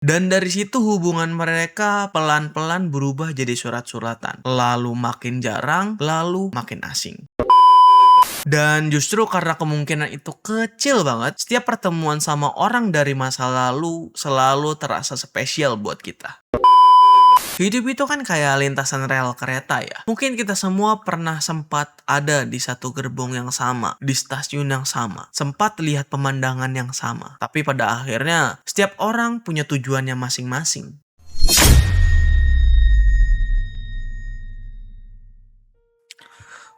Dan dari situ hubungan mereka pelan-pelan berubah jadi surat-suratan. Lalu makin jarang, lalu makin asing. Dan justru karena kemungkinan itu kecil banget, setiap pertemuan sama orang dari masa lalu selalu terasa spesial buat kita. Hidup itu kan kayak lintasan rel kereta ya. Mungkin kita semua pernah sempat ada di satu gerbong yang sama, di stasiun yang sama, sempat lihat pemandangan yang sama. Tapi pada akhirnya, setiap orang punya tujuannya masing-masing.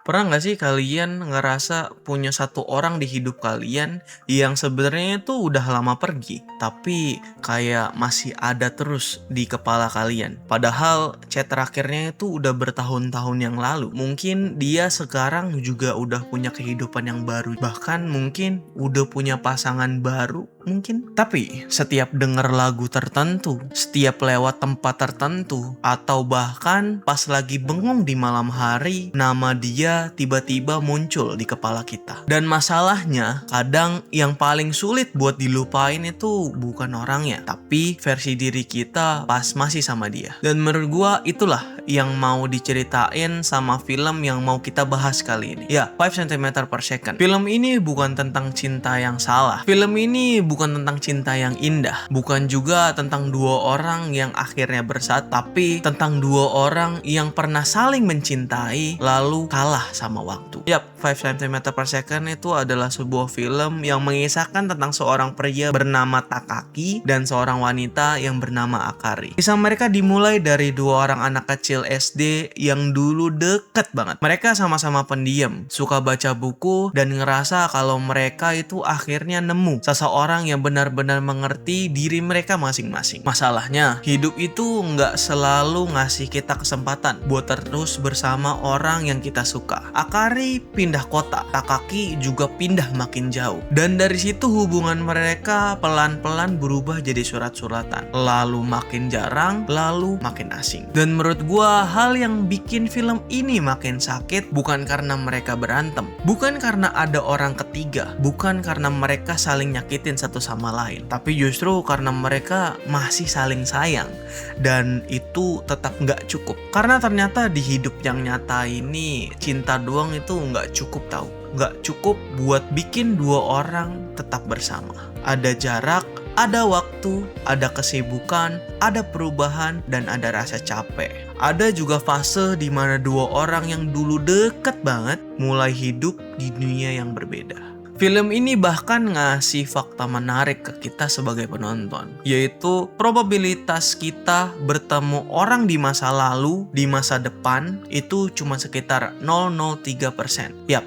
Pernah nggak sih kalian ngerasa punya satu orang di hidup kalian yang sebenarnya itu udah lama pergi, tapi kayak masih ada terus di kepala kalian? Padahal chat terakhirnya itu udah bertahun-tahun yang lalu. Mungkin dia sekarang juga udah punya kehidupan yang baru, bahkan mungkin udah punya pasangan baru mungkin. Tapi setiap denger lagu tertentu, setiap lewat tempat tertentu, atau bahkan pas lagi bengong di malam hari, nama dia tiba-tiba muncul di kepala kita. Dan masalahnya, kadang yang paling sulit buat dilupain itu bukan orangnya, tapi versi diri kita pas masih sama dia. Dan menurut gua itulah yang mau diceritain sama film yang mau kita bahas kali ini. Ya, 5 cm per second. Film ini bukan tentang cinta yang salah. Film ini bukan tentang cinta yang indah. Bukan juga tentang dua orang yang akhirnya bersatu, tapi tentang dua orang yang pernah saling mencintai lalu kalah sama waktu. Yap, 5 cm per second itu adalah sebuah film yang mengisahkan tentang seorang pria bernama Takaki dan seorang wanita yang bernama Akari. Kisah mereka dimulai dari dua orang anak kecil SD yang dulu deket banget. Mereka sama-sama pendiam, suka baca buku, dan ngerasa kalau mereka itu akhirnya nemu seseorang yang benar-benar mengerti diri mereka masing-masing. Masalahnya, hidup itu nggak selalu ngasih kita kesempatan buat terus bersama orang yang kita suka. Akari pindah kota, Takaki juga pindah makin jauh. Dan dari situ hubungan mereka pelan-pelan berubah jadi surat-suratan. Lalu makin jarang, lalu makin asing. Dan menurut gua, hal yang bikin film ini makin sakit bukan karena mereka berantem, bukan karena ada orang ketiga, bukan karena mereka saling nyakitin satu sama lain, tapi justru karena mereka masih saling sayang. Dan itu tetap nggak cukup, karena ternyata di hidup yang nyata ini cinta doang itu nggak cukup tau. Nggak cukup buat bikin dua orang tetap bersama. Ada jarak, ada waktu, ada kesibukan, ada perubahan, dan ada rasa capek. Ada juga fase di mana dua orang yang dulu deket banget mulai hidup di dunia yang berbeda. Film ini bahkan ngasih fakta menarik ke kita sebagai penonton, yaitu probabilitas kita bertemu orang di masa lalu, di masa depan, itu cuma sekitar 0,03%. Yap,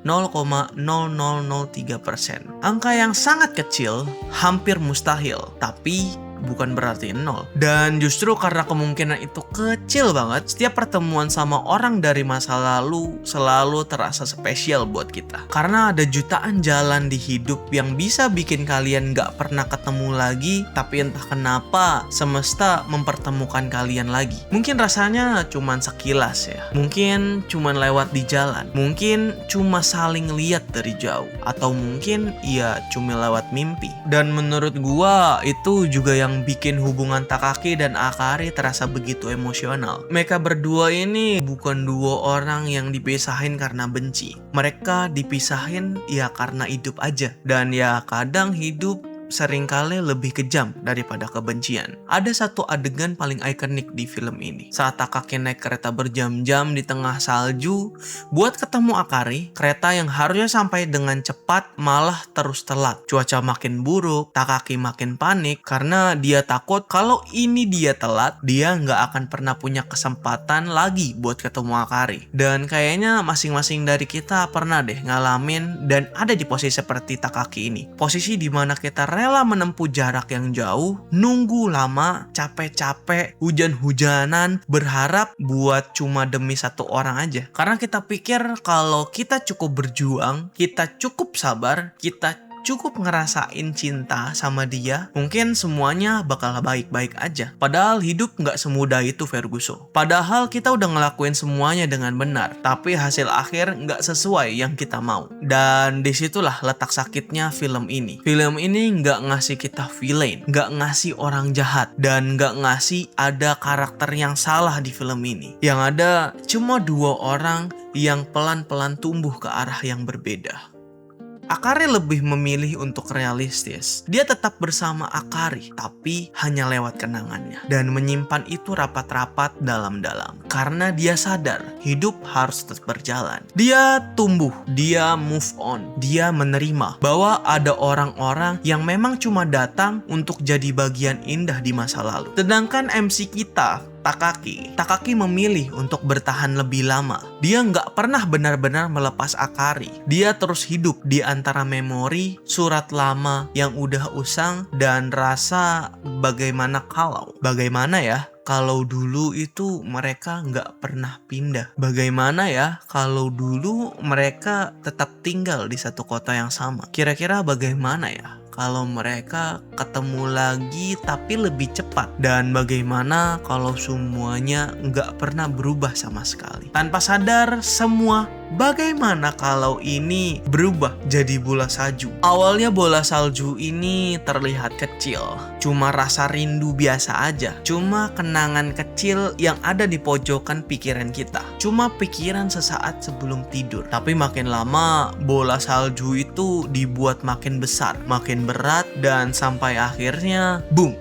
0,0003%. Angka yang sangat kecil, hampir mustahil, tapi bukan berarti nol. Dan justru karena kemungkinan itu kecil banget, setiap pertemuan sama orang dari masa lalu selalu terasa spesial buat kita. Karena ada jutaan jalan di hidup yang bisa bikin kalian gak pernah ketemu lagi, tapi entah kenapa semesta mempertemukan kalian lagi. Mungkin rasanya cuman sekilas ya, mungkin cuman lewat di jalan, mungkin cuma saling lihat dari jauh, atau mungkin ya cuma lewat mimpi. Dan menurut gua itu juga yang bikin hubungan Takaki dan Akari terasa begitu emosional. Mereka berdua ini bukan dua orang yang dipisahin karena benci. Mereka dipisahin ya karena hidup aja. Dan ya kadang hidup seringkali lebih kejam daripada kebencian. Ada satu adegan paling ikonik di film ini. Saat Takaki naik kereta berjam-jam di tengah salju buat ketemu Akari, kereta yang harusnya sampai dengan cepat malah terus telat. Cuaca makin buruk, Takaki makin panik karena dia takut kalau ini dia telat, dia nggak akan pernah punya kesempatan lagi buat ketemu Akari. Dan kayaknya masing-masing dari kita pernah deh ngalamin dan ada di posisi seperti Takaki ini. Posisi dimana kita rela menempuh jarak yang jauh, nunggu lama, capek-capek, hujan-hujanan, berharap buat cuma demi satu orang aja. Karena kita pikir kalau kita cukup berjuang, kita cukup sabar, kita cukup ngerasain cinta sama dia, mungkin semuanya bakal baik-baik aja. Padahal hidup nggak semudah itu, Ferguson. Padahal kita udah ngelakuin semuanya dengan benar, tapi hasil akhir nggak sesuai yang kita mau. Dan disitulah letak sakitnya film ini. Film ini nggak ngasih kita villain, nggak ngasih orang jahat, dan nggak ngasih ada karakter yang salah di film ini. Yang ada cuma dua orang yang pelan-pelan tumbuh ke arah yang berbeda. Akari lebih memilih untuk realistis. Dia tetap bersama Akari, tapi hanya lewat kenangannya. Dan menyimpan itu rapat-rapat dalam-dalam. Karena dia sadar, hidup harus tetap berjalan. Dia tumbuh, dia move on. Dia menerima bahwa ada orang-orang yang memang cuma datang untuk jadi bagian indah di masa lalu. Sedangkan MC kita, Takaki memilih untuk bertahan lebih lama. Dia nggak pernah benar-benar melepas Akari. Dia terus hidup di antara memori, surat lama yang udah usang, dan rasa bagaimana ya kalau dulu itu mereka nggak pernah pindah. Bagaimana ya kalau dulu mereka tetap tinggal di satu kota yang sama. Kira-kira bagaimana ya kalau mereka ketemu lagi tapi lebih cepat? Dan bagaimana kalau semuanya nggak pernah berubah sama sekali? Tanpa sadar semua, bagaimana kalau ini berubah jadi bola salju? Awalnya bola salju ini terlihat kecil, cuma rasa rindu biasa aja, cuma kenangan kecil yang ada di pojokan pikiran kita, cuma pikiran sesaat sebelum tidur. Tapi makin lama bola salju itu dibuat makin besar, makin berat, dan sampai akhirnya boom,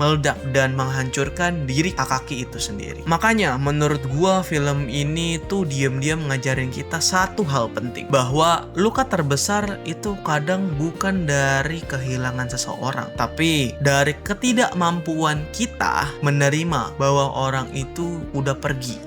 meledak dan menghancurkan diri Takaki itu sendiri. Makanya menurut gua film ini tuh diam-diam ngajarin kita satu hal penting, bahwa luka terbesar itu kadang bukan dari kehilangan seseorang, tapi dari ketidakmampuan kita menerima bahwa orang itu udah pergi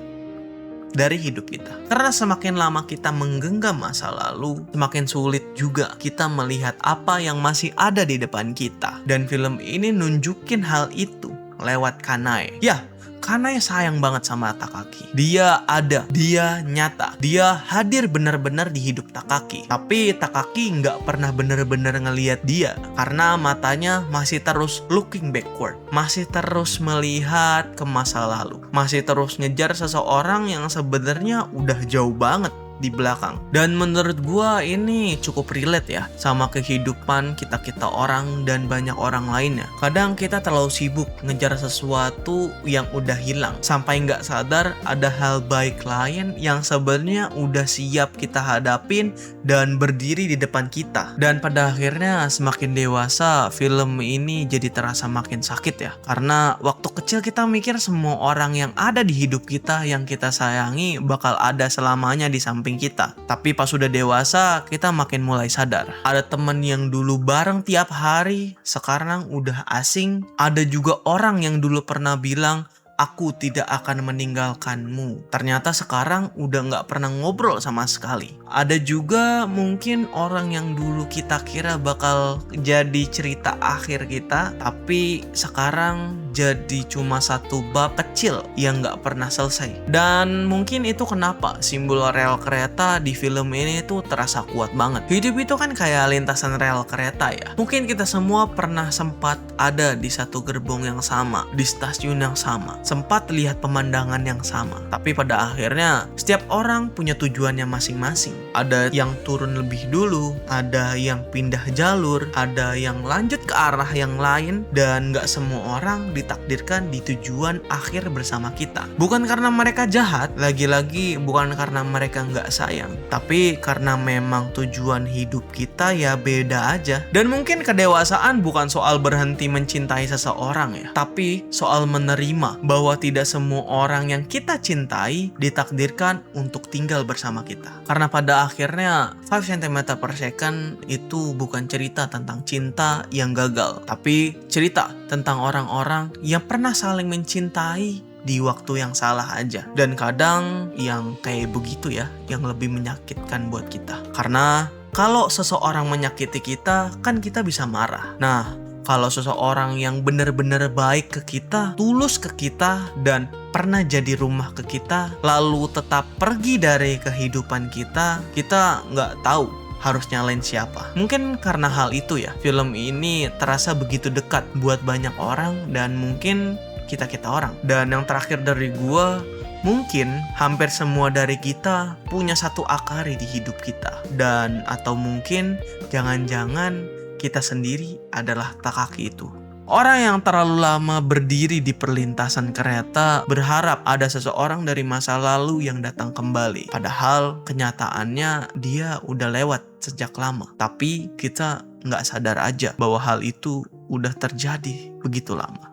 dari hidup kita. Karena semakin lama kita menggenggam masa lalu, semakin sulit juga kita melihat apa yang masih ada di depan kita. Dan film ini nunjukin hal itu lewat Kanae. Ya, Kanae sayang banget sama Takaki. Dia ada, dia nyata, dia hadir benar-benar di hidup Takaki. Tapi Takaki nggak pernah benar-benar ngelihat dia, karena matanya masih terus looking backward, masih terus melihat ke masa lalu, masih terus ngejar seseorang yang sebenarnya udah jauh banget di belakang. Dan menurut gua ini cukup relate ya sama kehidupan kita orang dan banyak orang lainnya. Kadang kita terlalu sibuk ngejar sesuatu yang udah hilang, sampai nggak sadar ada hal baik lain yang sebenarnya udah siap kita hadapin dan berdiri di depan kita. Dan pada akhirnya semakin dewasa, film ini jadi terasa makin sakit ya, karena waktu kecil kita mikir semua orang yang ada di hidup kita yang kita sayangi bakal ada selamanya di samping kita. Tapi pas sudah dewasa, kita makin mulai sadar. Ada temen yang dulu bareng tiap hari, sekarang udah asing. Ada juga orang yang dulu pernah bilang, aku tidak akan meninggalkanmu. Ternyata sekarang udah gak pernah ngobrol sama sekali. Ada juga mungkin orang yang dulu kita kira bakal jadi cerita akhir kita, tapi sekarang jadi cuma satu bab kecil yang gak pernah selesai. Dan mungkin itu kenapa simbol rel kereta di film ini tuh terasa kuat banget. Hidup itu kan kayak lintasan rel kereta ya. Mungkin kita semua pernah sempat ada di satu gerbong yang sama, di stasiun yang sama, sempat lihat pemandangan yang sama. Tapi pada akhirnya setiap orang punya tujuannya masing-masing. Ada yang turun lebih dulu, ada yang pindah jalur, ada yang lanjut ke arah yang lain, dan gak semua orang ditakdirkan di tujuan akhir bersama kita. Bukan karena mereka jahat, lagi-lagi bukan karena mereka gak sayang, tapi karena memang tujuan hidup kita ya beda aja. Dan mungkin kedewasaan bukan soal berhenti mencintai seseorang ya, tapi soal menerima bahwa tidak semua orang yang kita cintai ditakdirkan untuk tinggal bersama kita. Karena pada akhirnya 5 cm per second itu bukan cerita tentang cinta yang gagal, tapi cerita tentang orang-orang yang pernah saling mencintai di waktu yang salah aja. Dan kadang yang kayak begitu ya yang lebih menyakitkan buat kita. Karena kalau seseorang menyakiti kita, kan kita bisa marah. Nah, kalau seseorang yang benar-benar baik ke kita, tulus ke kita, dan pernah jadi rumah ke kita, lalu tetap pergi dari kehidupan kita, kita nggak tahu harus nyalain siapa. Mungkin karena hal itu ya, film ini terasa begitu dekat buat banyak orang dan mungkin kita-kita orang. Dan yang terakhir dari gua, mungkin hampir semua dari kita punya satu Akari di hidup kita. Dan atau mungkin jangan-jangan kita sendiri adalah Takaki itu. Orang yang terlalu lama berdiri di perlintasan kereta berharap ada seseorang dari masa lalu yang datang kembali. Padahal kenyataannya dia udah lewat sejak lama. Tapi kita nggak sadar aja bahwa hal itu udah terjadi begitu lama.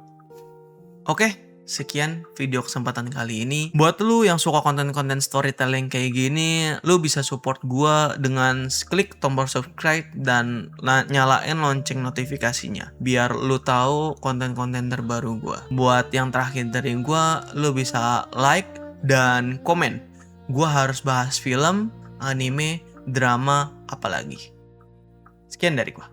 Oke. Sekian video kesempatan kali ini. Buat lu yang suka konten-konten storytelling kayak gini, lu bisa support gua dengan klik tombol subscribe dan nyalain lonceng notifikasinya biar lu tahu konten-konten terbaru gua. Buat yang terakhir dari gua, lu bisa like dan komen. Gua harus bahas film, anime, drama, apalagi. Sekian dari gua.